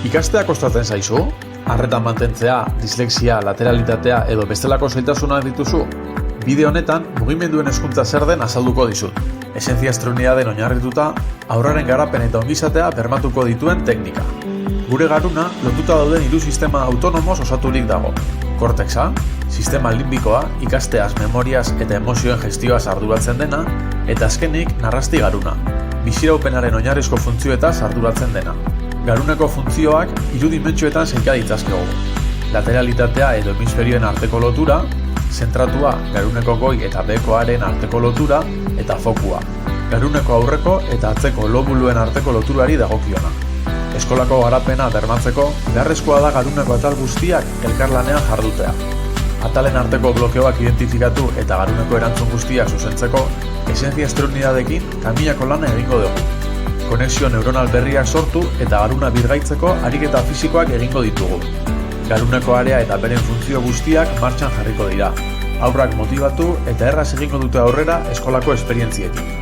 Ikastea kostatzen zaizu? Arretan mantentzea, dislexia, lateralitatea edo bestelako zailtasunak dituzu? Bideo honetan, mugimenduen hezkuntza zer den azalduko dizut. Esentzia estrunidaden oinarrituta, haurraren garapen eta ongizatea bermatuko dituen teknika. Gure garuna lotuta dauden hiru sistema autonomoz osaturik dago. Kortexa, sistema limbikoa, ikasteaz, memoriaz eta emozioen gestioaz arduratzen dena, eta azkenik narrasti garuna, biziraupenaren oinarrizko funtzioetaz arduratzen dena. Garuneko funtzioak hiru dimentsioetan sailka ditzakegu. Lateralitatea edo hemisferioen arteko lotura, zentratua, garuneko goi eta behekoaren arteko lotura, eta fokua, garuneko aurreko eta atzeko lobuluen arteko loturari dagokiona. Eskolako garapena bermatzeko, beharrezkoa da garuneko atal guztiak elkarlanean jardutea. Atalen arteko blokeoak identifikatu eta garuneko erantzun guztiak zuzentzeko, esentzia estrunidadekin kaminako lana egingo dugu. Konexio neuronal berriak sortu eta garuna birgaitzeko ariketa fisikoak egingo ditugu. Garuneko area eta beren funtzio guztiak martxan jarriko dira. Haurrak motibatu eta erraz egingo dute aurrera eskolako esperientziekin.